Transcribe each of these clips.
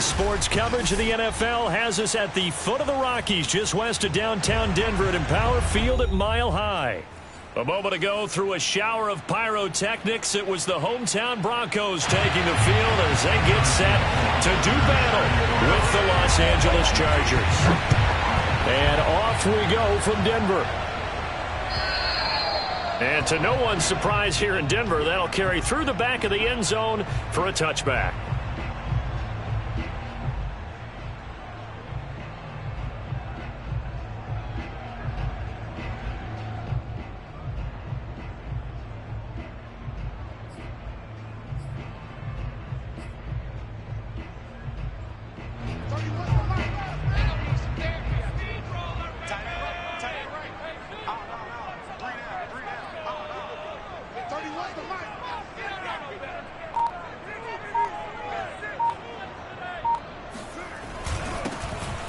Today's sports coverage of the NFL has us at the foot of the Rockies, just west of downtown Denver at Empower Field at Mile High. A moment ago, through a shower of pyrotechnics, it was the hometown Broncos taking the field as they get set to do battle with the Los Angeles Chargers. And off we go from Denver. And to no one's surprise here in Denver, that'll carry through the back of the end zone for a touchback.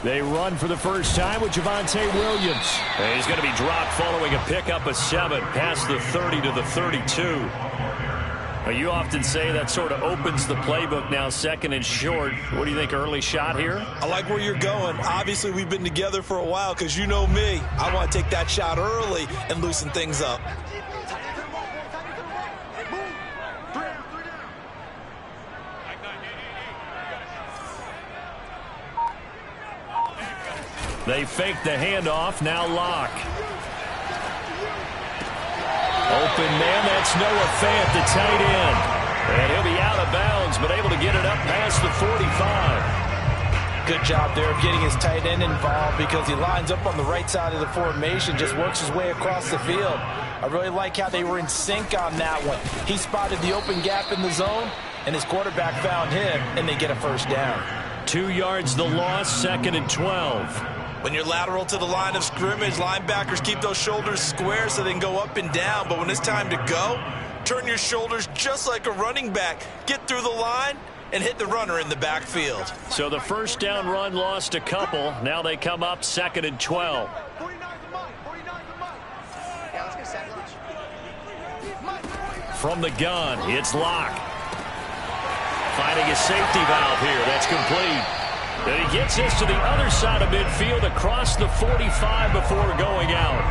They run for the first time with Javonte Williams. And he's going to be dropped following a pickup of 7 past the 30 to the 32. Well, you often say that sort of opens the playbook now, second and short. What do you think, early shot here? I like where you're going. Obviously, we've been together for a while because you know me. I want to take that shot early and loosen things up. They fake the handoff. Now Locke. Open man. That's Noah Fant, the tight end. And he'll be out of bounds, but able to get it up past the 45. Good job there of getting his tight end involved because he lines up on the right side of the formation, just works his way across the field. I really like how they were in sync on that one. He spotted the open gap in the zone, and his quarterback found him, and they get a first down. 2 yards the loss, second and 12. When you're lateral to the line of scrimmage, linebackers keep those shoulders square so they can go up and down. But when it's time to go, turn your shoulders just like a running back. Get through the line and hit the runner in the backfield. So the first down run lost a couple. Now they come up second and 12. From the gun, it's Locke. Finding a safety valve here. That's complete. And he gets this to the other side of midfield across the 45 before going out.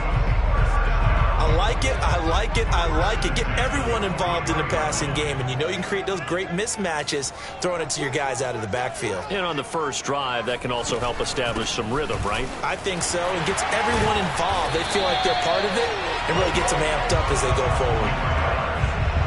I like it, I like it, I like it. Get everyone involved in the passing game, and you know you can create those great mismatches throwing it to your guys out of the backfield. And on the first drive, that can also help establish some rhythm, right? I think so. It gets everyone involved. They feel like they're part of it and really gets them amped up as they go forward.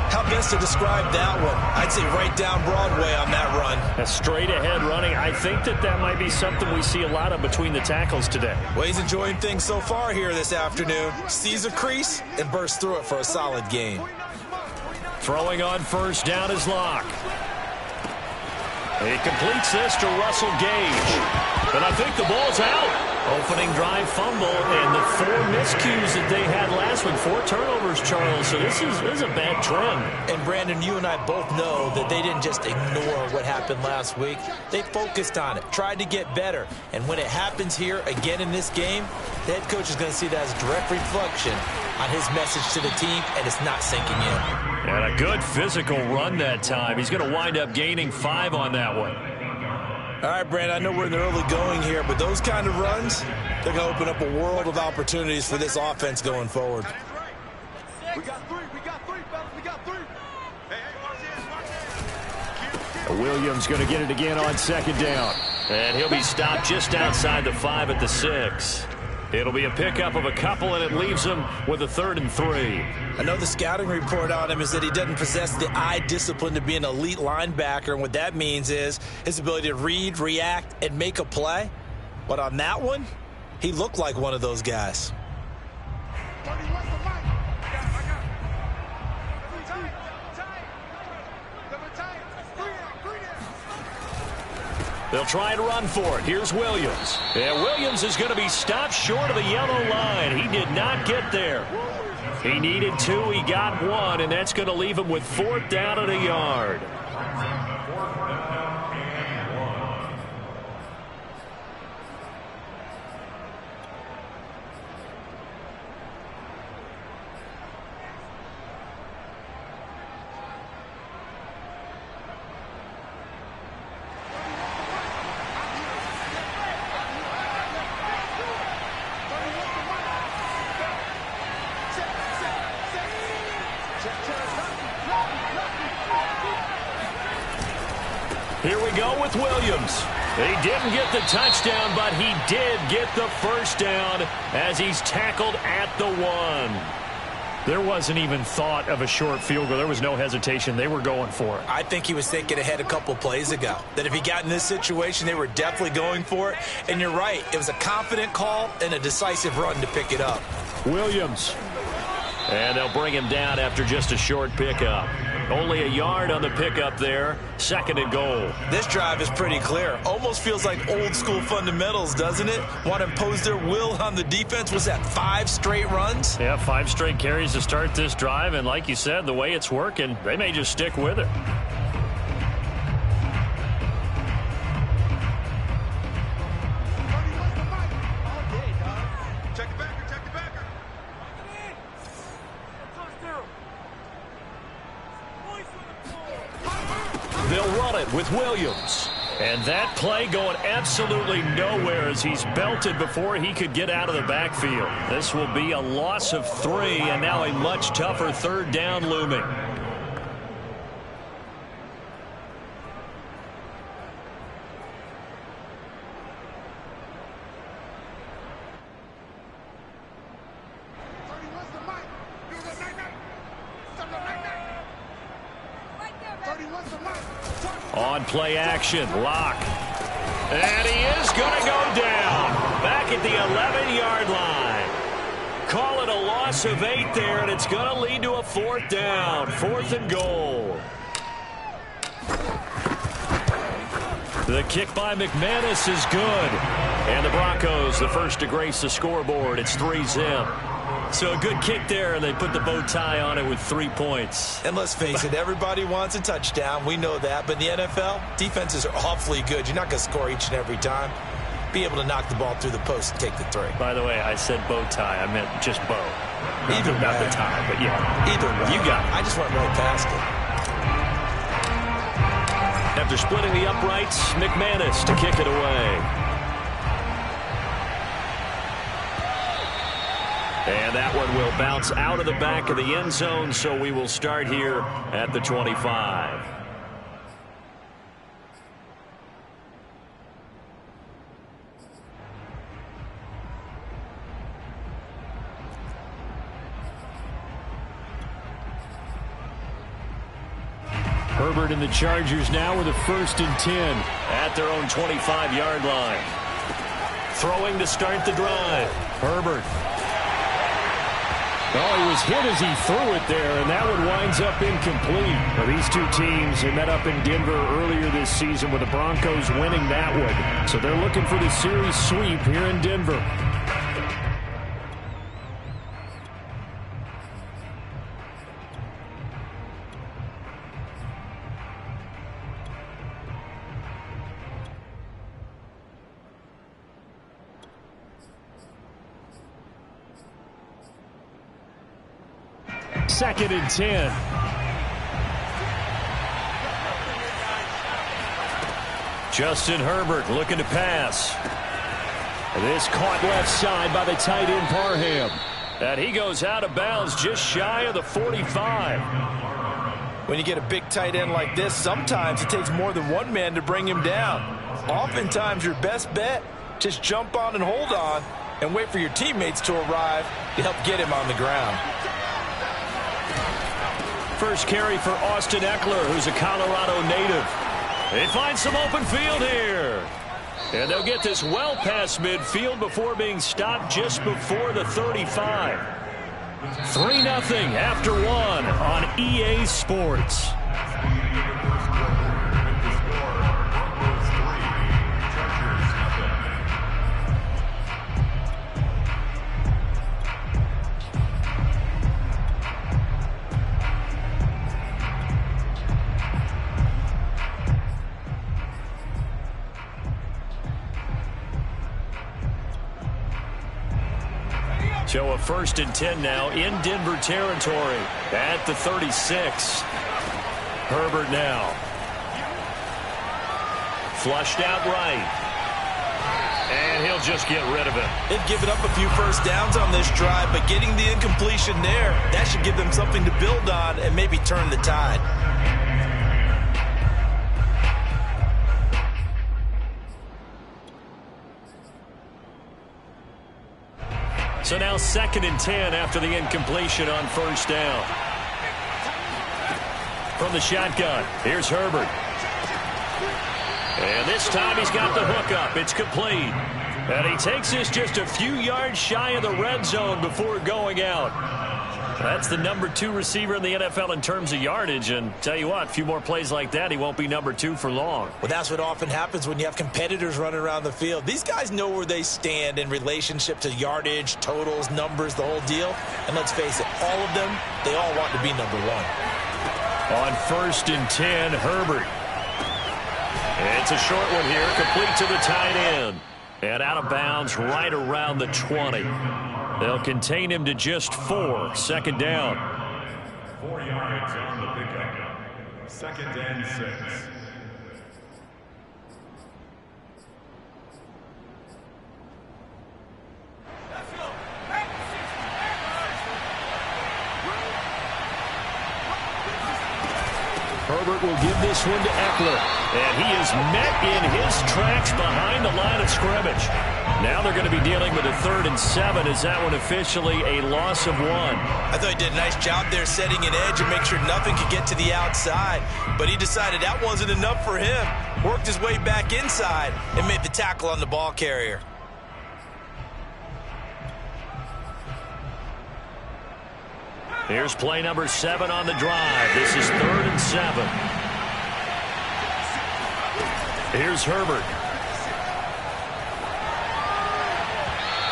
How best to describe that one? I'd say right down Broadway on that run. A straight ahead running. I think that might be something we see a lot of between the tackles today. Well, he's enjoying things so far here this afternoon. Sees a crease and bursts through it for a solid gain. Throwing on first down is Locke. He completes this to Russell Gage. And I think the ball's out. Opening drive fumble, and the 4 miscues that they had last week. 4 turnovers, Charles. So this is a bad trend. And, Brandon, you and I both know that they didn't just ignore what happened last week. They focused on it, tried to get better. And when it happens here again in this game, the head coach is going to see that as a direct reflection on his message to the team, and it's not sinking in. And a good physical run that time. He's going to wind up gaining 5 on that one. All right, Brandon, I know we're in the early going here, but those kind of runs, they're going to open up a world of opportunities for this offense going forward. We got 3, fellas, we got 3. Hey, watch this. Williams going to get it again on second down. And he'll be stopped just outside the 5 at the 6. It'll be a pickup of a couple, and it leaves him with a 3rd and 3. I know the scouting report on him is that he doesn't possess the eye discipline to be an elite linebacker, and what that means is his ability to read, react, and make a play. But on that one, he looked like one of those guys. They'll try and run for it. Here's Williams. And Williams is going to be stopped short of the yellow line. He did not get there. He needed 2. He got 1, and that's going to leave him with 4th down and a yard. Here we go with Williams. He didn't get the touchdown, but he did get the first down as he's tackled at the 1. There wasn't even thought of a short field goal. There was no hesitation. They were going for it. I think he was thinking ahead a couple plays ago, that if he got in this situation, they were definitely going for it. And you're right. It was a confident call and a decisive run to pick it up. Williams. And they'll bring him down after just a short pickup. Only a yard on the pickup there. 2nd and goal. This drive is pretty clear. Almost feels like old school fundamentals, doesn't it? Want to impose their will on the defense. Was that 5 straight runs? Yeah, 5 straight carries to start this drive. And like you said, the way it's working, they may just stick with it. They'll run it with Williams. And that play going absolutely nowhere as he's belted before he could get out of the backfield. This will be a loss of 3, and now a much tougher 3rd down looming. On play action, Locke. And he is going to go down. Back at the 11-yard line. Call it a loss of 8 there, and it's going to lead to a 4th down. 4th and goal. The kick by McManus is good. And the Broncos, the first to grace the scoreboard. It's 3-zip. So a good kick there, and they put the bow tie on it with 3 points. And let's face it, everybody wants a touchdown. We know that. But in the NFL, defenses are awfully good. You're not going to score each and every time. Be able to knock the ball through the post and take the 3. By the way, I said bow tie. I meant just bow. Either way. Not the tie, but yeah. Either way. You got it. I just went right past it. After splitting the uprights, McManus to kick it away. And that one will bounce out of the back of the end zone, so we will start here at the 25. Herbert and the Chargers now with a 1st and 10 at their own 25-yard line. Throwing to start the drive. Herbert. Oh, he was hit as he threw it there, and that one winds up incomplete. Well, these two teams had met up in Denver earlier this season with the Broncos winning that one. So they're looking for the series sweep here in Denver. Second and 10. Justin Herbert looking to pass. This caught left side by the tight end Parham. And he goes out of bounds just shy of the 45. When you get a big tight end like this, sometimes it takes more than one man to bring him down. Oftentimes your best bet, just jump on and hold on and wait for your teammates to arrive to help get him on the ground. First carry for Austin Eckler, who's a Colorado native. They find some open field here. And they'll get this well past midfield before being stopped just before the 35. 3-0 after 1 on EA Sports. So a 1st and 10 now in Denver territory at the 36. Herbert now. Flushed out right. And he'll just get rid of it. They've given up a few first downs on this drive, but getting the incompletion there, that should give them something to build on and maybe turn the tide. So now 2nd and 10 after the incompletion on first down. From the shotgun, here's Herbert. And this time he's got the hook up. It's complete. And he takes this just a few yards shy of the red zone before going out. That's the number 2 receiver in the NFL in terms of yardage. And tell you what, a few more plays like that, he won't be number 2 for long. Well, that's what often happens when you have competitors running around the field. These guys know where they stand in relationship to yardage, totals, numbers, the whole deal. And let's face it, all of them, they all want to be number 1. On 1st and 10, Herbert. It's a short one here, complete to the tight end. And out of bounds right around the 20. They'll contain him to just 4. 2nd down. 4 yards on the pickup. 2nd and 6. Herbert will give this one to Eckler. And he is met in his tracks behind the line of scrimmage. Now they're going to be dealing with a 3rd and 7. Is that one officially a loss of 1? I thought he did a nice job there setting an edge and make sure nothing could get to the outside. But he decided that wasn't enough for him. Worked his way back inside and made the tackle on the ball carrier. Here's play number 7 on the drive. This is 3rd and 7. Here's Herbert.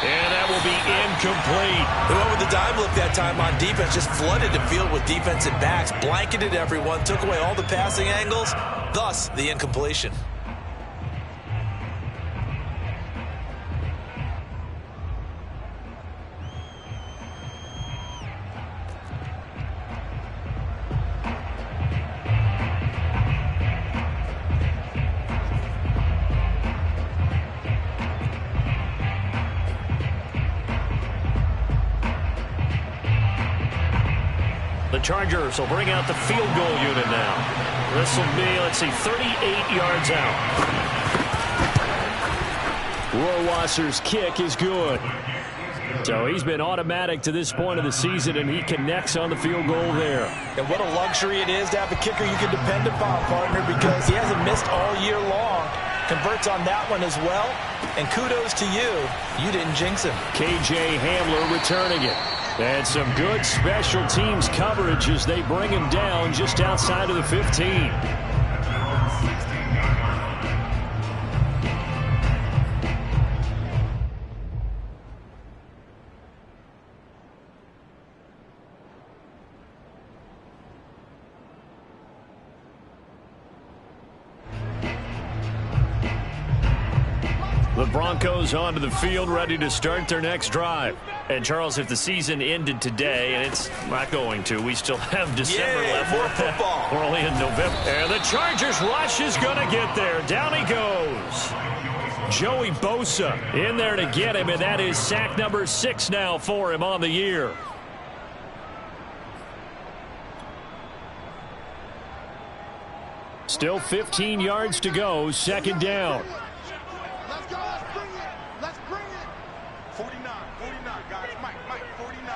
And that will be incomplete. They went with the dime look that time on defense. Just flooded the field with defensive backs. Blanketed everyone. Took away all the passing angles. Thus, the incompletion. The Chargers will bring out the field goal unit now. This will be, let's see, 38 yards out. Rohrwasser's kick is good. So he's been automatic to this point of the season, and he connects on the field goal there. And what a luxury it is to have a kicker you can depend upon, partner, because he hasn't missed all year long. Converts on that one as well. And kudos to you. You didn't jinx him. KJ Hamler returning it. And some good special teams coverage as they bring him down just outside of the 15. The Broncos onto the field, ready to start their next drive. And, Charles, if the season ended today, and it's not going to, we still have December left. More football. We're only in November. And the Chargers rush is going to get there. Down he goes. Joey Bosa in there to get him, and that is sack number 6 now for him on the year. Still 15 yards to go, 2nd down. Let's go. Let's bring it. Let's bring it. 49, guys. Mike, 49.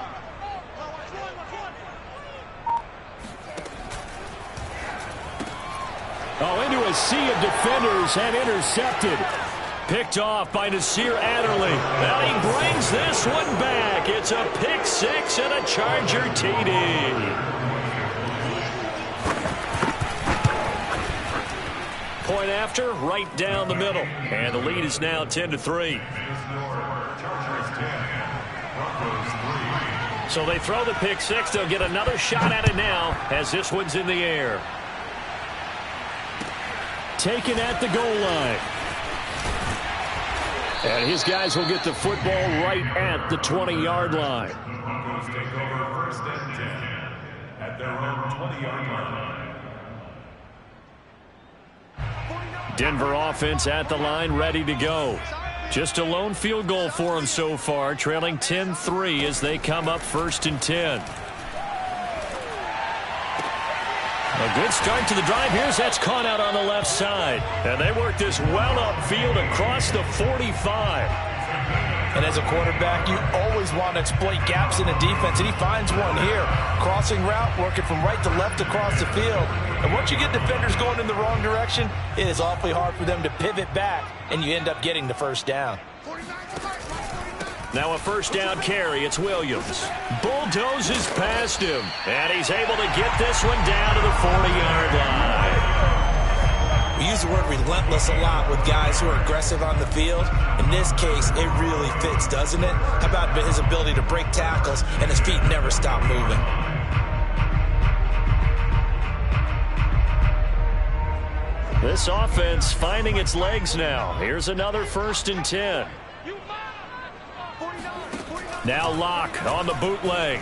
Oh, into a sea of defenders and intercepted. Picked off by Nasir Adderley. Well, he brings this one back. It's a pick 6 and a Charger TD. Point after, right down the middle. And the lead is now 10-3. So they throw the pick 6. They'll get another shot at it now as this one's in the air. Taken at the goal line. And his guys will get the football right at the 20-yard line. Broncos take over 1st and 10 at their own 20-yard line. Denver offense at the line, ready to go. Just a lone field goal for them so far, trailing 10-3 as they come up 1st and 10. A good start to the drive. Here's that's caught out on the left side. And they work this well upfield across the 45. And as a quarterback, you always want to exploit gaps in the defense, and he finds one here. Crossing route, working from right to left across the field. And once you get defenders going in the wrong direction, it is awfully hard for them to pivot back, and you end up getting the first down. Now a first down carry. It's Williams. Bulldozes past him, and he's able to get this one down to the 40-yard line. We use the word relentless a lot with guys who are aggressive on the field. In this case, it really fits, doesn't it? How about his ability to break tackles and his feet never stop moving? This offense finding its legs now. Here's another 1st and 10. Now Locke on the bootleg.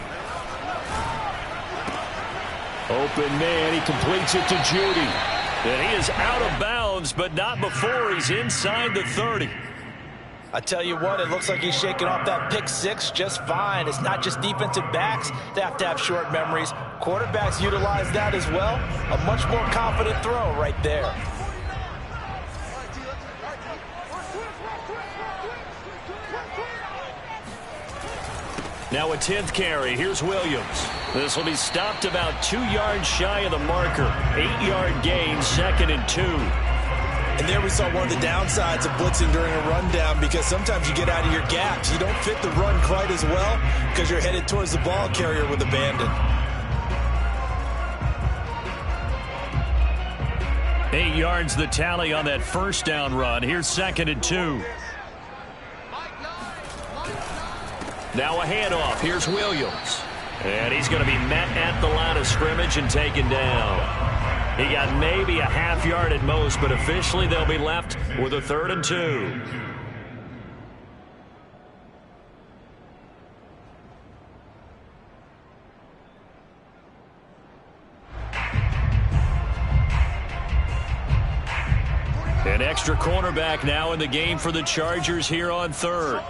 Open man, he completes it to Judy. And he is out of bounds, but not before he's inside the 30. I tell you what, it looks like he's shaking off that pick six just fine. It's not just defensive backs that have to have short memories. Quarterbacks utilize that as well. A much more confident throw right there. Now a 10th carry. Here's Williams. This will be stopped about 2 yards shy of the marker. 8-yard gain, 2nd and 2. And there we saw one of the downsides of blitzing during a rundown, because sometimes you get out of your gaps. You don't fit the run quite as well because you're headed towards the ball carrier with abandon. 8 yards the tally on that first down run. Here's 2nd and 2. Now a handoff. Here's Williams. And he's going to be met at the line of scrimmage and taken down. He got maybe a half yard at most, but officially they'll be left with a 3rd and 2. An extra cornerback now in the game for the Chargers here on 3rd.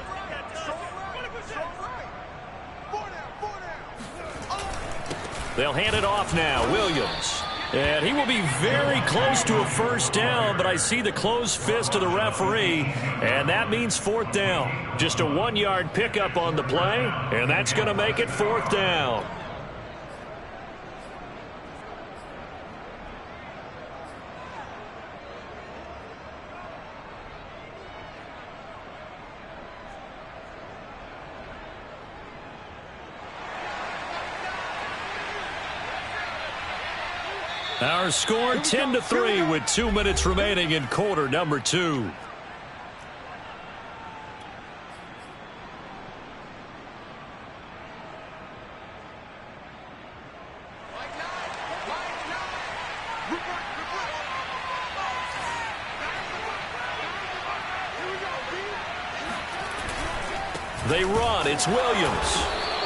They'll hand it off now. Williams. And he will be very close to a first down, but I see the closed fist of the referee, and that means 4th down. Just a 1-yard pickup on the play, and that's going to make it 4th down. Our score 10-3 with 2 minutes remaining in quarter number 2. They run. It's Williams.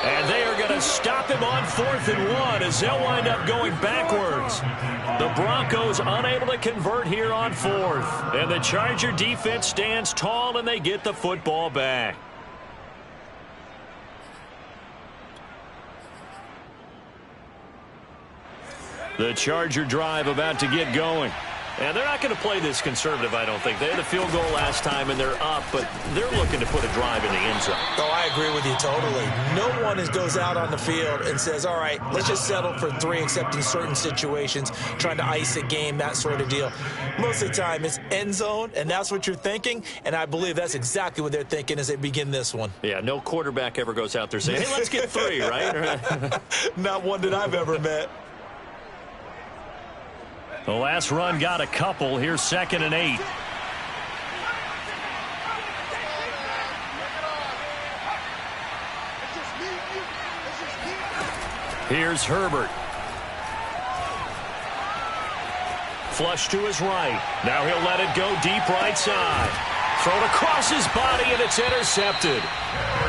And they are going to stop him on 4th and 1 as they'll wind up going backwards. The Broncos unable to convert here on 4th. And the Charger defense stands tall and they get the football back. The Charger drive about to get going. And they're not going to play this conservative, I don't think. They had a field goal last time, and they're up, but they're looking to put a drive in the end zone. Oh, I agree with you totally. No one goes out on the field and says, all right, let's just settle for 3, except in certain situations, trying to ice a game, that sort of deal. Most of the time, it's end zone, and that's what you're thinking, and I believe that's exactly what they're thinking as they begin this one. Yeah, no quarterback ever goes out there saying, hey, let's get 3, right? Not one that I've ever met. The last run got a couple. Here's 2nd and 8. Here's Herbert. Flush to his right. Now he'll let it go deep right side. Thrown across his body, and it's intercepted.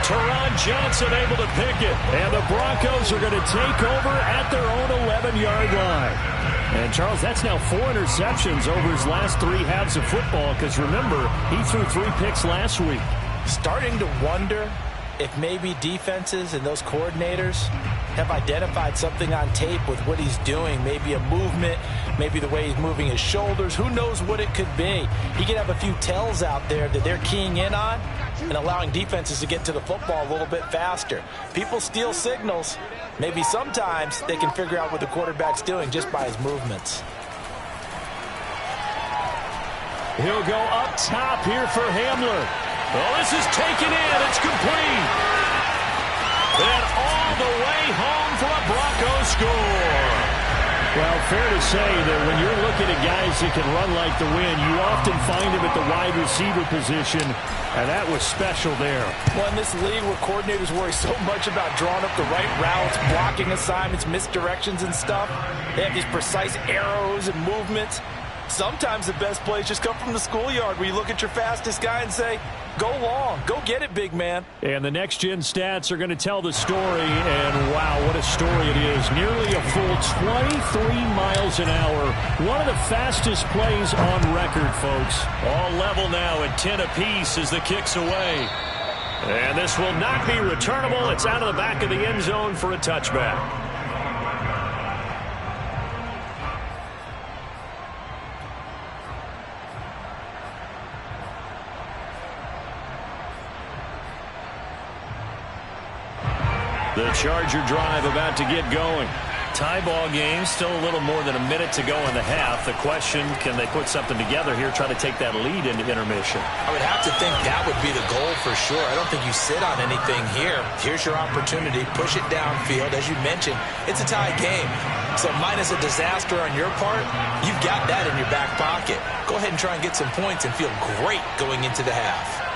Teron Johnson able to pick it. And the Broncos are going to take over at their own 11-yard line. And, Charles, that's now 4 interceptions over his last 3 halves of football because, remember, he threw 3 picks last week. Starting to wonder if maybe defenses and those coordinators have identified something on tape with what he's doing, maybe a movement, maybe the way he's moving his shoulders, who knows what it could be. He could have a few tells out there that they're keying in on and allowing defenses to get to the football a little bit faster. People steal signals. Maybe sometimes they can figure out what the quarterback's doing just by his movements. He'll go up top here for Hamler. Oh, this is taken in. It's complete. And all the way home for a Broncos score. Well, fair to say that when you're looking at guys that can run like the wind, you often find them at the wide receiver position, and that was special there. Well, in this league where coordinators worry so much about drawing up the right routes, blocking assignments, misdirections and stuff, they have these precise arrows and movements. Sometimes the best plays just come from the schoolyard where you look at your fastest guy and say, go long, go get it, big man. And the next-gen stats are going to tell the story, and wow, what a story it is. Nearly a full 23 miles an hour. One of the fastest plays on record, folks. All level now at 10 apiece as the kick's away. And this will not be returnable. It's out of the back of the end zone for a touchback. The Charger drive about to get going. Tie ball game, still a little more than a minute to go in the half. The question, can they put something together here, try to take that lead into intermission? I would have to think that would be the goal for sure. I don't think you sit on anything here. Here's your opportunity. Push it downfield. As you mentioned, it's a tie game. So minus a disaster on your part, you've got that in your back pocket. Go ahead and try and get some points and feel great going into the half.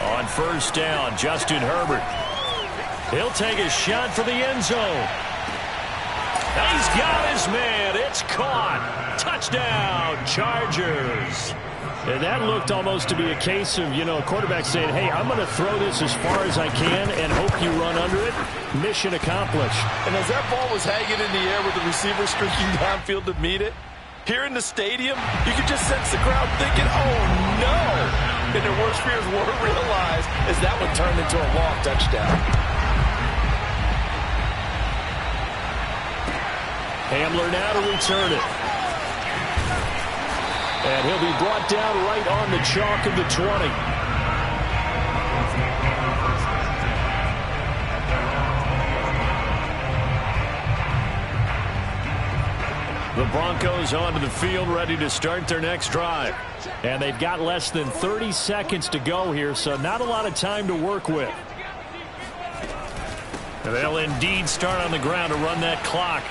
On first down, Justin Herbert. He'll take a shot for the end zone. He's got his man. It's caught. Touchdown, Chargers. And that looked almost to be a case of, a quarterback saying, hey, I'm going to throw this as far as I can and hope you run under it. Mission accomplished. And as that ball was hanging in the air with the receiver streaking downfield to meet it, here in the stadium, you could just sense the crowd thinking, oh, no. And their worst fears were realized as that one turned into a long touchdown. Hamler now to return it. And he'll be brought down right on the chalk of the 20. The Broncos onto the field, ready to start their next drive. And they've got less than 30 seconds to go here, so not a lot of time to work with. And they'll indeed start on the ground to run that clock.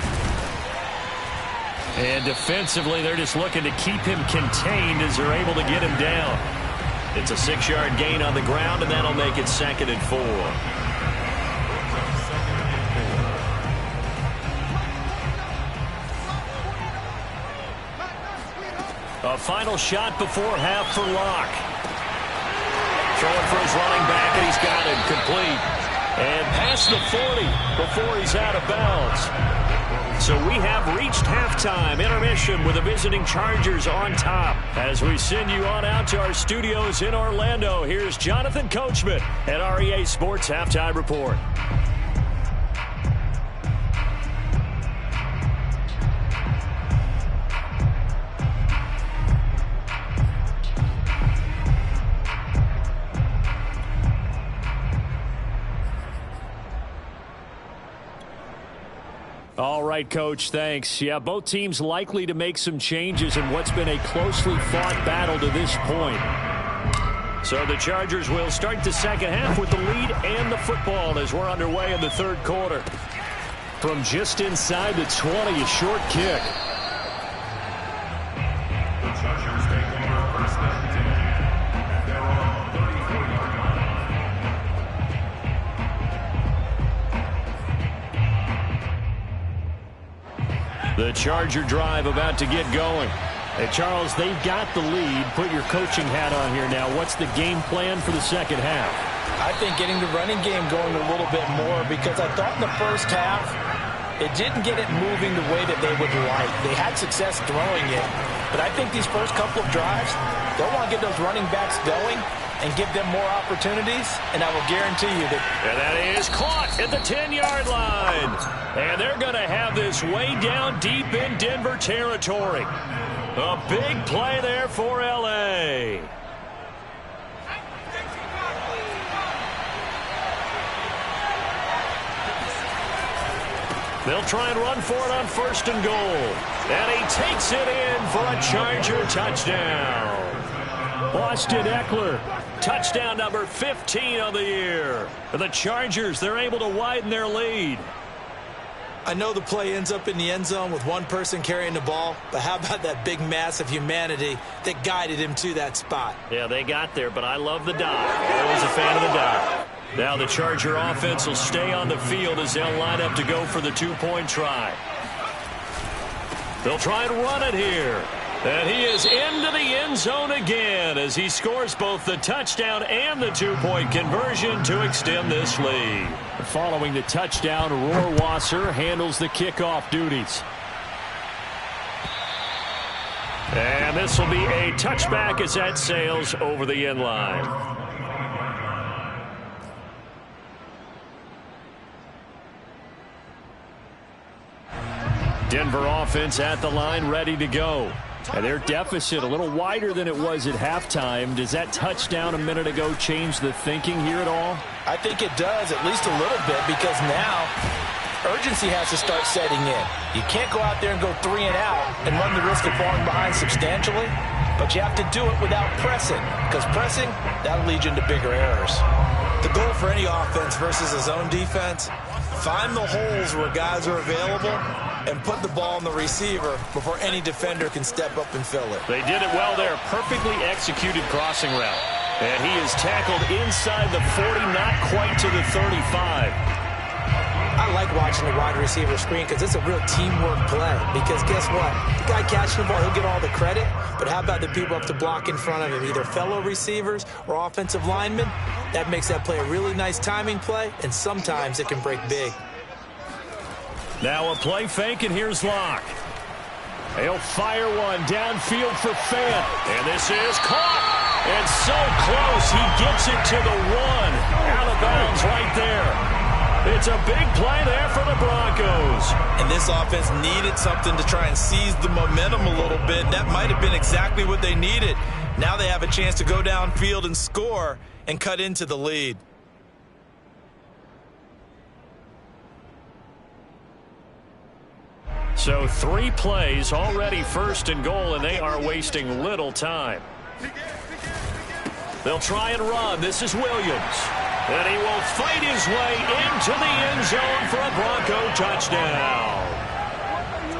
And defensively, they're just looking to keep him contained as they're able to get him down. It's a 6-yard gain on the ground, and that'll make it 2nd and 4. A final shot before half for Locke. Throwing for his running back, and he's got it complete. And past the 40 before he's out of bounds. So we have reached halftime intermission with the visiting Chargers on top. As we send you on out to our studios in Orlando, here's Jonathan Coachman at REA Sports Halftime Report. All right, Coach, thanks. Yeah, both teams likely to make some changes in what's been a closely fought battle to this point. So the Chargers will start the second half with the lead and the football as we're underway in the third quarter. From just inside the 20, a short kick. The Chargers take over first down 10. They're on 34-yard line. The Charger drive about to get going. Hey, Charles, they've got the lead. Put your coaching hat on here now. What's the game plan for the second half? I think getting the running game going a little bit more, because I thought in the first half it didn't get it moving the way that they would like. They had success throwing it, but I think these first couple of drives, they'll want to get those running backs going and give them more opportunities, and I will guarantee you that... And that is caught at the 10-yard line. And they're going to have this way down deep in Denver territory. A big play there for L.A. They'll try and run for it on 1st and goal. And he takes it in for a Charger touchdown. Austin Eckler, touchdown number 15 on the year. For the Chargers, they're able to widen their lead. I know the play ends up in the end zone with one person carrying the ball, but how about that big mass of humanity that guided him to that spot? Yeah, they got there, but I love the dive. Always a fan of the dive. Now the Charger offense will stay on the field as they'll line up to go for the 2-point try. They'll try and run it here. And he is into the end zone again as he scores both the touchdown and the 2-point conversion to extend this lead. Following the touchdown, Rohrwasser handles the kickoff duties. And this will be a touchback as that sails over the end line. Denver offense at the line, ready to go. And their deficit a little wider than it was at halftime. Does that touchdown a minute ago change the thinking here at all? I think it does, at least a little bit, because now urgency has to start setting in. You can't go out there and go 3 and out and run the risk of falling behind substantially, but you have to do it without pressing, because pressing, that'll lead you into bigger errors. The goal for any offense versus a zone defense, find the holes where guys are available and put the ball on the receiver before any defender can step up and fill it. They did it well there. Perfectly executed crossing route. And he is tackled inside the 40, not quite to the 35. I like watching the wide receiver screen because it's a real teamwork play. Because guess what? The guy catching the ball, he'll get all the credit. But how about the people up to block in front of him, either fellow receivers or offensive linemen? That makes that play a really nice timing play, and sometimes it can break big. Now a play fake, and here's Locke. He'll fire one downfield for Fant. And this is caught. And so close, he gets it to the 1. Out of bounds right there. It's a big play there for the Broncos. And this offense needed something to try and seize the momentum a little bit. That might have been exactly what they needed. Now they have a chance to go downfield and score and cut into the lead. So 3 plays, already 1st and goal, and they are wasting little time. They'll try and run. This is Williams. And he will fight his way into the end zone for a Bronco touchdown.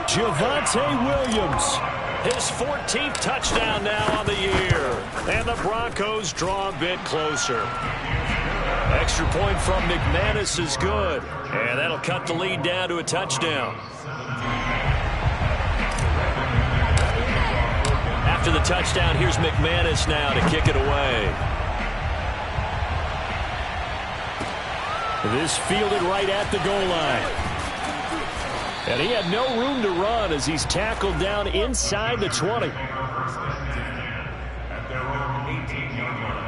Javonte Williams, his 14th touchdown now on the year. And the Broncos draw a bit closer. Extra point from McManus is good. And that'll cut the lead down to a touchdown. After the touchdown, here's McManus now to kick it away. This fielded right at the goal line. And he had no room to run as he's tackled down inside the 20. At their own 18-yard line.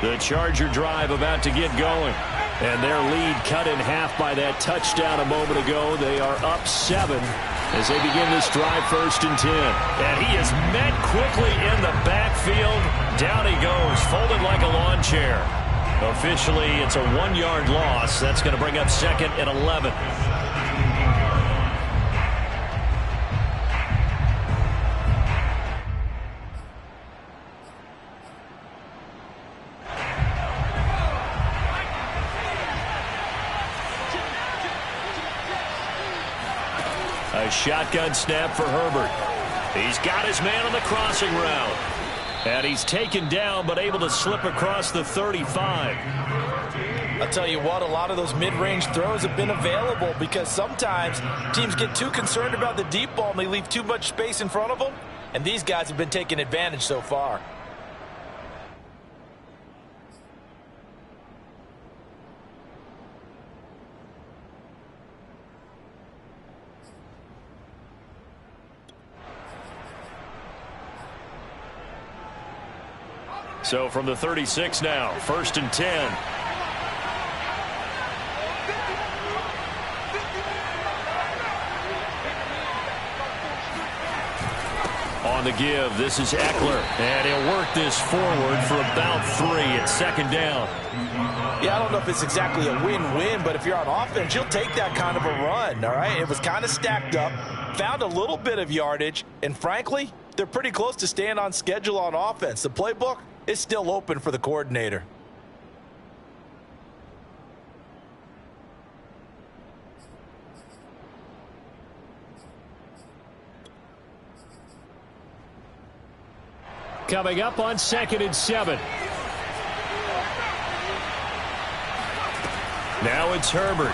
The Charger drive about to get going. And their lead cut in half by that touchdown a moment ago. They are up 7 as they begin this drive 1st and 10. And he is met quickly in the backfield. Down he goes, folded like a lawn chair. Officially, it's a 1-yard loss. That's going to bring up 2nd and 11. A shotgun snap for Herbert. He's got his man on the crossing route. And he's taken down but able to slip across the 35. I'll tell you what, a lot of those mid-range throws have been available because sometimes teams get too concerned about the deep ball and they leave too much space in front of them. And these guys have been taking advantage so far. So from the 36 now, 1st and 10. On the give, this is Eckler, and he'll work this forward for about 3 at 2nd down. Yeah, I don't know if it's exactly a win-win, but if you're on offense, you'll take that kind of a run, all right? It was kind of stacked up, found a little bit of yardage, and frankly, they're pretty close to staying on schedule on offense. The playbook is still open for the coordinator. Coming up on 2nd and 7. Now it's Herbert.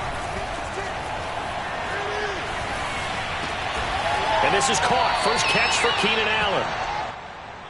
And this is caught. First catch for Keenan Allen.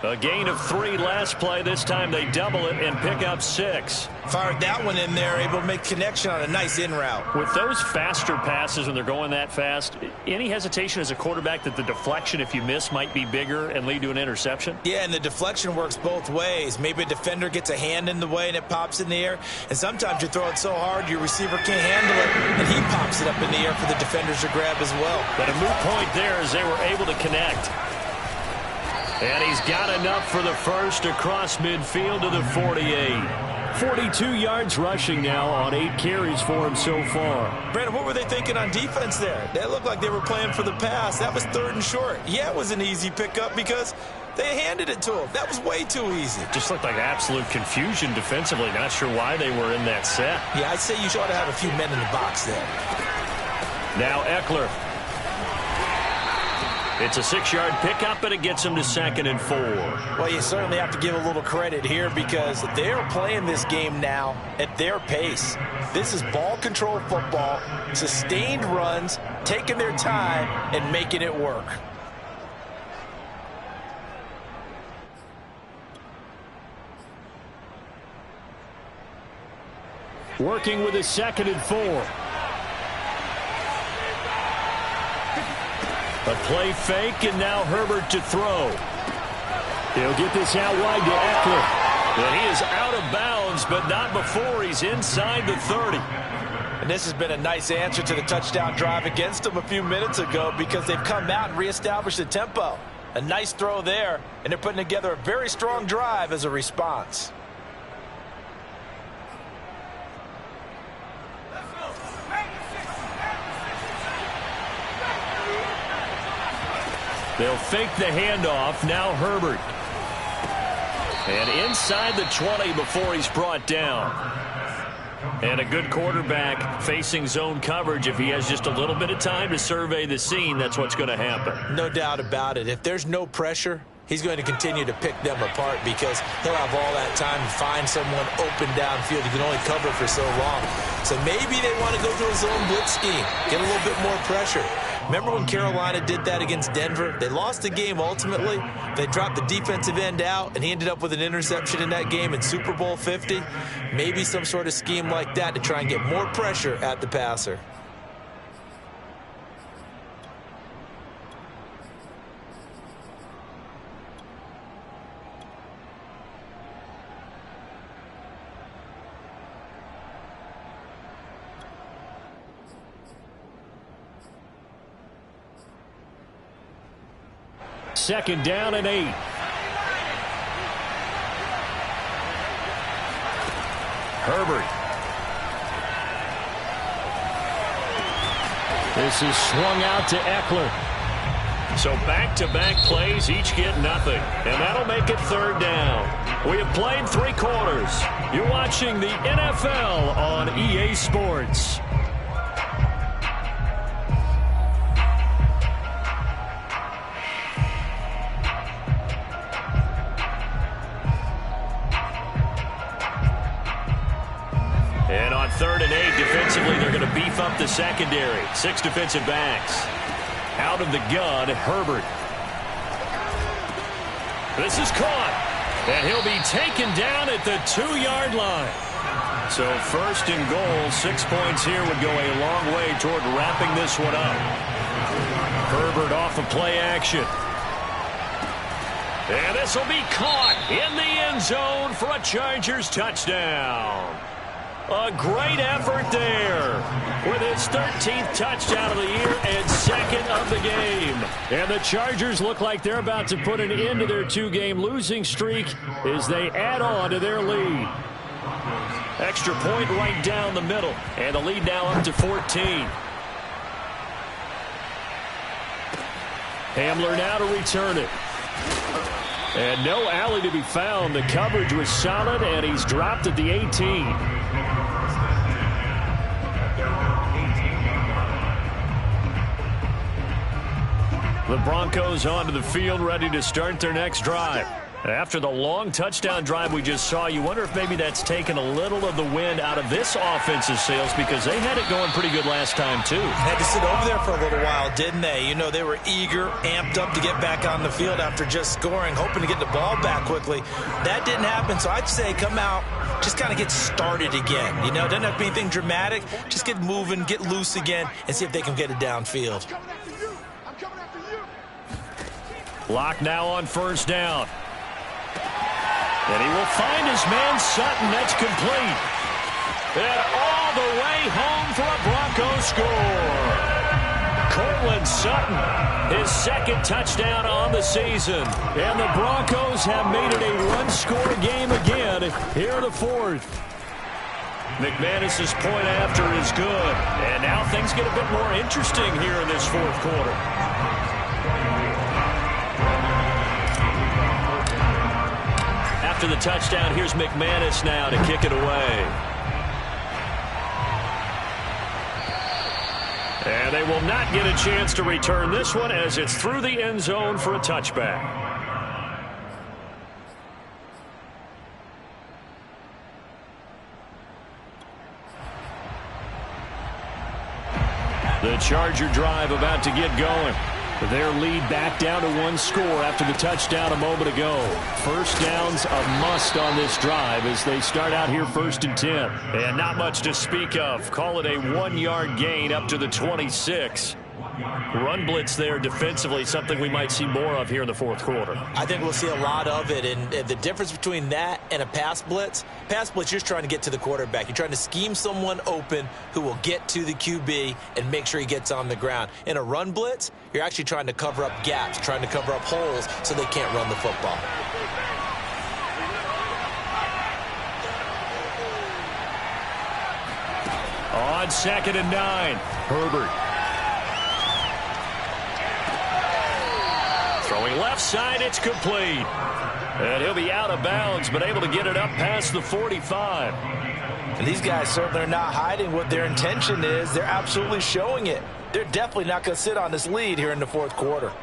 A gain of 3 last play. This time they double it and pick up 6. Fired that one in there, able to make connection on a nice in route. With those faster passes when they're going that fast, any hesitation as a quarterback that the deflection, if you miss, might be bigger and lead to an interception? Yeah, and the deflection works both ways. Maybe a defender gets a hand in the way and it pops in the air. And sometimes you throw it so hard your receiver can't handle it, and he pops it up in the air for the defenders to grab as well. But a moot point there as they were able to connect. And he's got enough for the first across midfield to the 48. 42 yards rushing now on 8 carries for him so far. Brandon, what were they thinking on defense there? That looked like they were playing for the pass. That was 3rd and short. Yeah, it was an easy pickup because they handed it to him. That was way too easy. Just looked like absolute confusion defensively. Not sure why they were in that set. Yeah, I'd say you ought to have a few men in the box there. Now Eckler. It's a 6-yard pickup, and it gets him to 2nd and 4. Well, you certainly have to give a little credit here because they're playing this game now at their pace. This is ball control football, sustained runs, taking their time, and making it work. Working with a 2nd and 4. A play fake, and now Herbert to throw. He'll get this out wide to Eckler. And he is out of bounds, but not before he's inside the 30. And this has been a nice answer to the touchdown drive against them a few minutes ago because they've come out and reestablished the tempo. A nice throw there, and they're putting together a very strong drive as a response. They'll fake the handoff. Now Herbert. And inside the 20 before he's brought down. And a good quarterback facing zone coverage. If he has just a little bit of time to survey the scene, that's what's going to happen. No doubt about it. If there's no pressure, he's going to continue to pick them apart because he'll have all that time to find someone open downfield. He can only cover for so long. So maybe they want to go to a zone blitz scheme, get a little bit more pressure. Remember when Carolina did that against Denver? They lost the game ultimately. They dropped the defensive end out, and he ended up with an interception in that game in Super Bowl 50. Maybe some sort of scheme like that to try and get more pressure at the passer. Second down and 8. Herbert. This is swung out to Eckler. So back-to-back plays, each get nothing. And that'll make it 3rd down. We have played 3 quarters. You're watching the NFL on EA Sports. And on 3rd and 8, defensively, they're going to beef up the secondary. 6 defensive backs. Out of the gun, Herbert. This is caught. And he'll be taken down at the 2-yard line. So 1st and goal, 6 points here would go a long way toward wrapping this one up. Herbert off of play action. And this will be caught in the end zone for a Chargers touchdown. A great effort there with his 13th touchdown of the year and second of the game. And the Chargers look like they're about to put an end to their two-game losing streak as they add on to their lead. Extra point right down the middle, and the lead now up to 14. Hamler now to return it. And no alley to be found. The coverage was solid, and he's dropped at the 18. The Broncos onto the field, ready to start their next drive. After the long touchdown drive we just saw, you wonder if maybe that's taken a little of the wind out of this offensive sails, because they had it going pretty good last time, too. Had to sit over there for a little while, didn't they? You know, they were eager, amped up to get back on the field after just scoring, hoping to get the ball back quickly. That didn't happen, so I'd say come out, just kind of get started again. You know, doesn't have to be anything dramatic. Just get moving, get loose again, and see if they can get it downfield. Lock now on first down. And he will find his man Sutton. That's complete. And all the way home for a Broncos score. Cortland Sutton, his second touchdown on the season. And the Broncos have made it a run-score game again here in the fourth. McManus's point after is good. And now things get a bit more interesting here in this fourth quarter. After the touchdown, here's McManus now to kick it away. And they will not get a chance to return this one as it's through the end zone for a touchback. The Charger drive about to get going. Their lead back down to one score after the touchdown a moment ago. First down's a must on this drive as they start out here 1st and 10. And not much to speak of. Call it a 1-yard gain up to the 26. Run blitz there defensively, something we might see more of here in the fourth quarter. I think we'll see a lot of it, and the difference between that and a pass blitz, you're just trying to get to the quarterback. You're trying to scheme someone open who will get to the QB and make sure he gets on the ground. In a run blitz, you're actually trying to cover up gaps, trying to cover up holes so they can't run the football. On 2nd and 9, Herbert. Throwing left side, it's complete. And he'll be out of bounds, but able to get it up past the 45. And these guys certainly are not hiding what their intention is. They're absolutely showing it. They're definitely not going to sit on this lead here in the fourth quarter.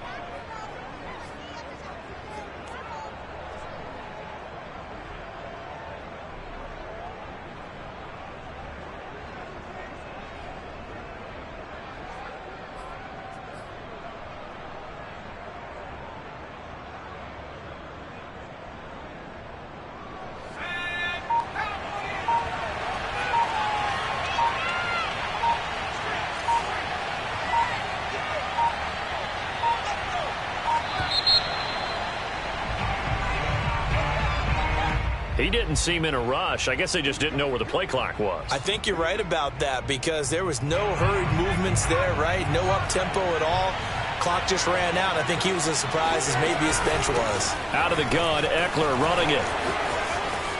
He didn't seem in a rush. I guess they just didn't know where the play clock was. I think you're right about that because there was no hurried movements there, right? No up-tempo at all. Clock just ran out. I think he was as surprised as maybe his bench was. Out of the gun, Eckler running it.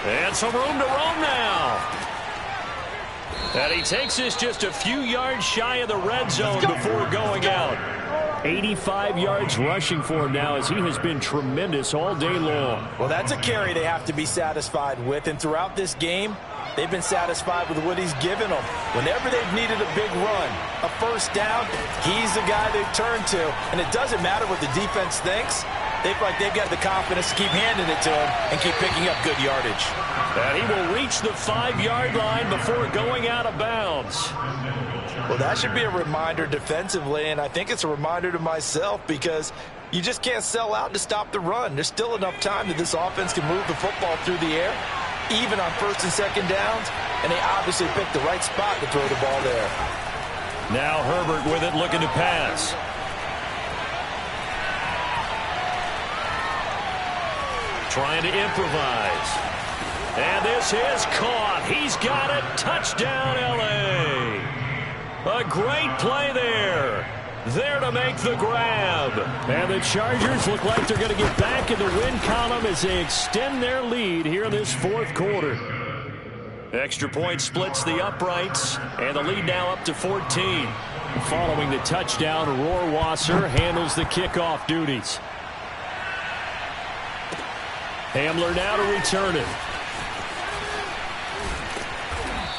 And some room to roam now. And he takes this just a few yards shy of the red zone before going out. 85 yards rushing for him now as he has been tremendous all day long. Well, that's a carry they have to be satisfied with. And throughout this game, they've been satisfied with what he's given them. Whenever they've needed a big run, a first down, he's the guy they've turned to. And it doesn't matter what the defense thinks. They feel like they've got the confidence to keep handing it to him and keep picking up good yardage. And he will reach the 5-yard line before going out of bounds. Well, that should be a reminder defensively, and I think it's a reminder to myself because you just can't sell out to stop the run. There's still enough time that this offense can move the football through the air, even on 1st and 2nd downs, and they obviously picked the right spot to throw the ball there. Now Herbert with it, looking to pass. trying to improvise. And this is caught. He's got it. Touchdown, L.A. A great play there. There to make the grab. And the Chargers look like they're going to get back in the win column as they extend their lead here in this fourth quarter. Extra point splits the uprights, and the lead now up to 14. Following the touchdown, Rohrwasser handles the kickoff duties. Hamler now to return it.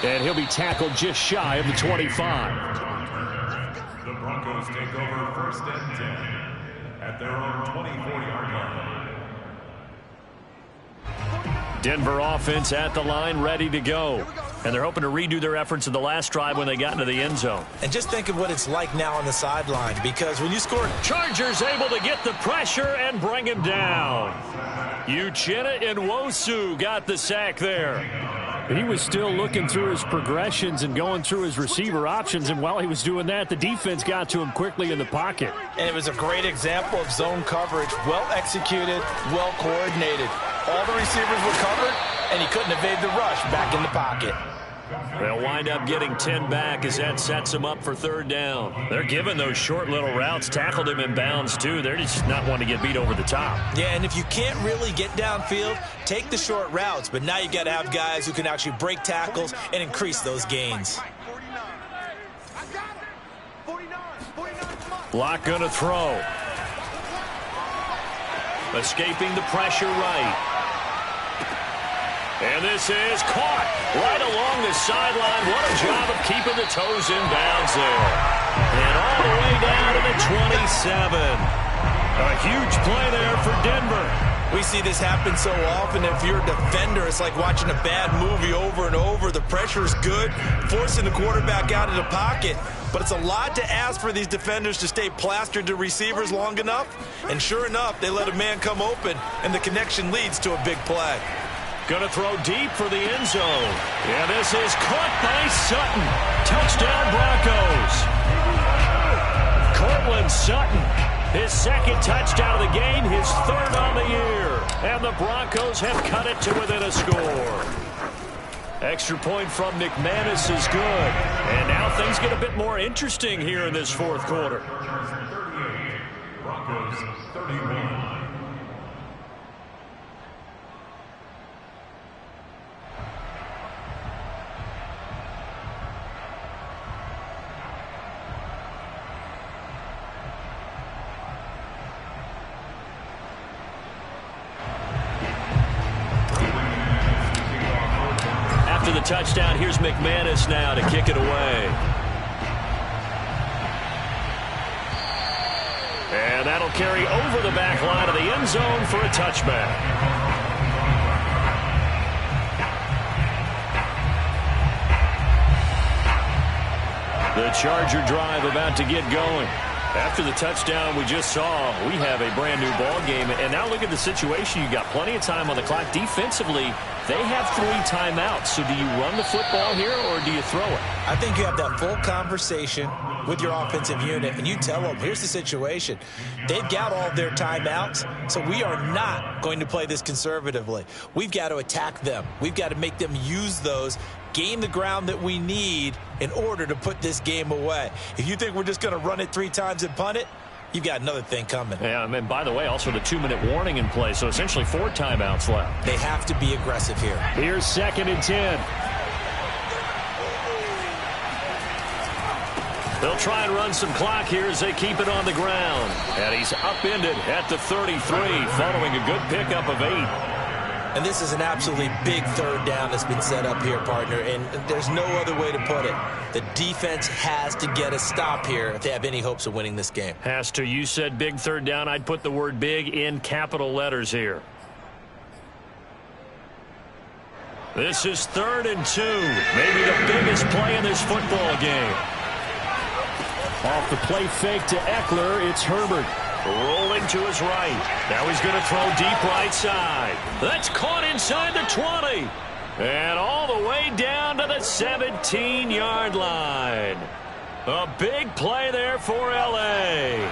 And he'll be tackled just shy of the 25. The Broncos take over first and 10 at their own 24-yard line. Denver offense at the line, ready to go. And they're hoping to redo their efforts in the last drive when they got into the end zone. And just think of what it's like now on the sideline, because when you score... Chargers able to get the pressure and bring him down. Uchenna Nwosu got the sack there. He was still looking through his progressions and going through his receiver options, and while he was doing that, the defense got to him quickly in the pocket. And it was a great example of zone coverage. Well executed, well coordinated. All the receivers were covered, and he couldn't evade the rush back in the pocket. They'll wind up getting 10 back as that sets them up for third down. They're giving those short little routes. Tackled him in bounds, too. They're just not wanting to get beat over the top. Yeah, and if you can't really get downfield, take the short routes. But now you got to have guys who can actually break tackles and increase those gains. Block going to throw. Escaping the pressure right. And this is caught right along the sideline. What a job of keeping the toes in bounds there. And all the way down to the 27. A huge play there for Denver. We see this happen so often. If you're a defender, it's like watching a bad movie over and over. The pressure is good, forcing the quarterback out of the pocket. But it's a lot to ask for these defenders to stay plastered to receivers long enough. And sure enough, they let a man come open, and the connection leads to a big play. Going to throw deep for the end zone. And this is caught by Sutton. Touchdown, Broncos. Cortland Sutton, his second touchdown of the game, his third on the year. And the Broncos have cut it to within a score. Extra point from McManus is good. And now things get a bit more interesting here in this fourth quarter. 38, Broncos 31. The touchdown. Here's McManus now to kick it away. And that'll carry over the back line of the end zone for a touchback. The Charger drive about to get going. After the touchdown we just saw, we have a brand new ball game. And now look at the situation. You got plenty of time on the clock. Defensively, they have 3 timeouts. So do you run the football here or do you throw it? I think you have that full conversation with your offensive unit, and you tell them, here's the situation. They've got all of their timeouts, so we are not going to play this conservatively. We've got to attack them. We've got to make them use those, gain the ground that we need in order to put this game away. If you think we're just going to run it 3 times and punt it, you've got another thing coming. Yeah, and by the way, also the 2-minute warning in play, so essentially 4 timeouts left. They have to be aggressive here. Here's 2nd and 10. They'll try and run some clock here as they keep it on the ground. And he's upended at the 33, following a good pickup of 8. And this is an absolutely big third down that's been set up here, partner, and there's no other way to put it. The defense has to get a stop here if they have any hopes of winning this game. Has to. You said big third down. I'd put the word big in capital letters here. This is 3rd and 2. Maybe the biggest play in this football game. Off the play fake to Eckler, it's Herbert. Rolling to his right. Now he's going to throw deep right side. That's caught inside the 20. And all the way down to the 17-yard line. A big play there for L.A.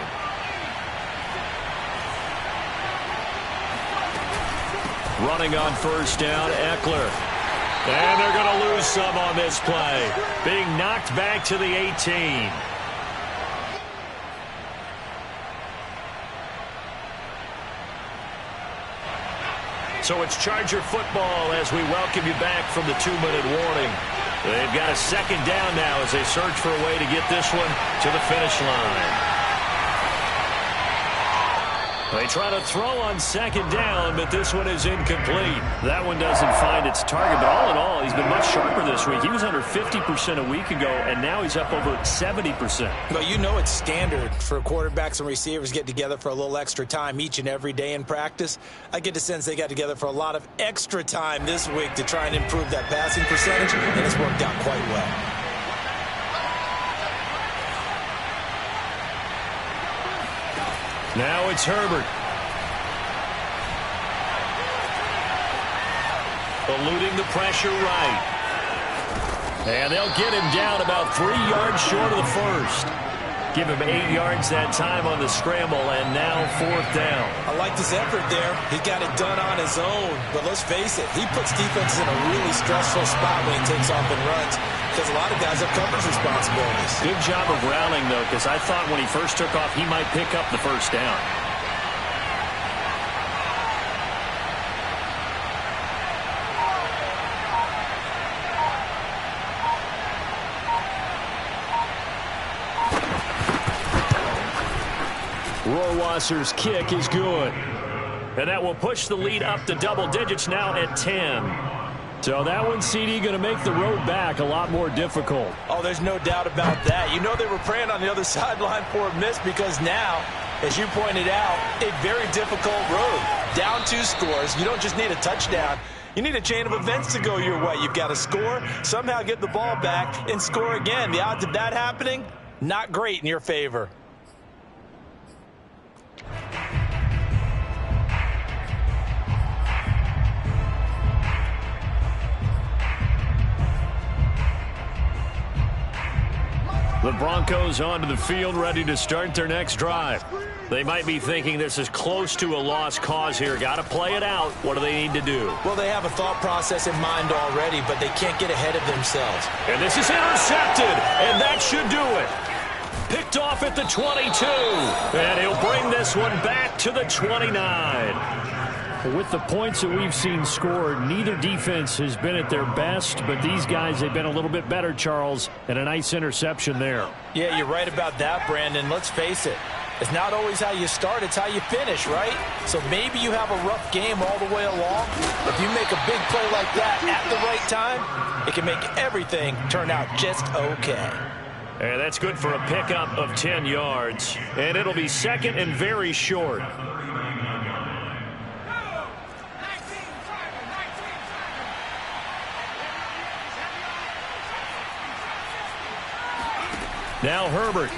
Running on first down, Eckler. And they're going to lose some on this play. Being knocked back to the 18. So it's Charger football as we welcome you back from the 2-minute warning. They've got a second down now as they search for a way to get this one to the finish line. They try to throw on second down, but this one is incomplete. That one doesn't find its target, but all in all, he's been much sharper this week. He was under 50% a week ago, and now he's up over 70%. Well, you know it's standard for quarterbacks and receivers get together for a little extra time each and every day in practice. I get the sense they got together for a lot of extra time this week to try and improve that passing percentage, and it's worked out quite well. Now it's Herbert. Eluding the pressure right. And they'll get him down about 3 yards short of the first. Give him 8 yards that time on the scramble, and now fourth down. I like his effort there. He got it done on his own. But let's face it, he puts defenses in a really stressful spot when he takes off and runs, because a lot of guys have coverage responsibilities. Good job of rallying, though, because I thought when he first took off, he might pick up the first down. Rohrwasser's kick is good. And that will push the lead up to double digits now at 10. So that one, CD, going to make the road back a lot more difficult. Oh, there's no doubt about that. You know they were praying on the other sideline for a miss, because now, as you pointed out, a very difficult road. Down 2 scores. You don't just need a touchdown. You need a chain of events to go your way. You've got to score, somehow get the ball back, and score again. The odds of that happening, not great in your favor. The Broncos onto the field, ready to start their next drive. They might be thinking this is close to a lost cause here. Got to play it out. What do they need to do? Well, they have a thought process in mind already, but they can't get ahead of themselves. And this is intercepted, and that should do it. Picked off at the 22, and he'll bring this one back to the 29. With the points that we've seen scored, neither defense has been at their best, but these guys, they've been a little bit better, Charles, and a nice interception there. Yeah, you're right about that, Brandon. Let's face it. It's not always how you start, it's how you finish, right? So maybe you have a rough game all the way along. If you make a big play like that at the right time, it can make everything turn out just okay. And that's good for a pickup of 10 yards. And it'll be second and very short. Now Herbert.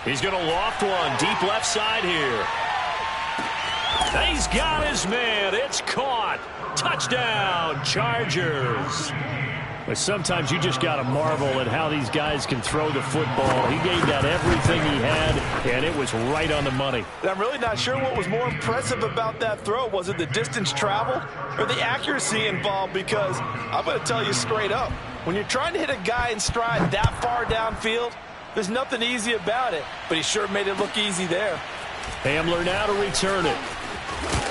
He's going to loft one deep left side here. He's got his man. It's caught. Touchdown, Chargers. But sometimes you just got to marvel at how these guys can throw the football. He gave that everything he had, and it was right on the money. I'm really not sure what was more impressive about that throw. Was it the distance traveled or the accuracy involved? Because I'm going to tell you straight up, when you're trying to hit a guy in stride that far downfield, there's nothing easy about it. But he sure made it look easy there. Hamler now to return it.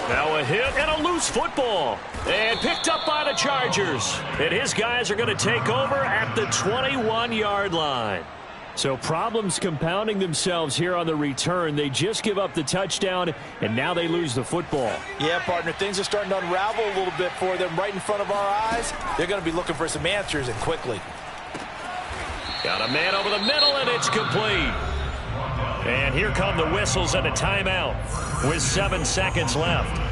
Now a hit and a loose football. And picked up by the Chargers. And his guys are going to take over at the 21-yard line. So problems compounding themselves here on the return. They just give up the touchdown, and now they lose the football. Yeah, partner, things are starting to unravel a little bit for them right in front of our eyes. They're going to be looking for some answers, and quickly. Got a man over the middle, and it's complete. And here come the whistles and a timeout with 7 seconds left.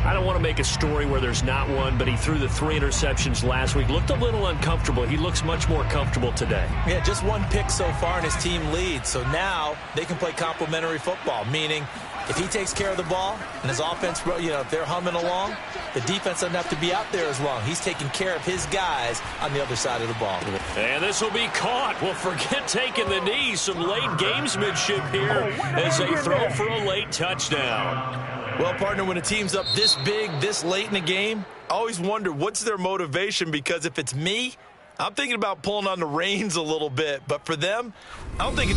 I don't want to make a story where there's not one, but he threw the 3 interceptions last week. Looked a little uncomfortable. He looks much more comfortable today. Yeah, just 1 pick so far, and his team leads. So now they can play complementary football, meaning If he takes care of the ball and his offense, if they're humming along, the defense doesn't have to be out there as long. He's taking care of his guys on the other side of the ball. And this will be caught. Well, forget taking the knee. Some late gamesmanship here as they throw for a late touchdown. Well, partner, when a team's up this big, this late in the game, I always wonder what's their motivation, because if it's me, I'm thinking about pulling on the reins a little bit. But for them, I don't think it's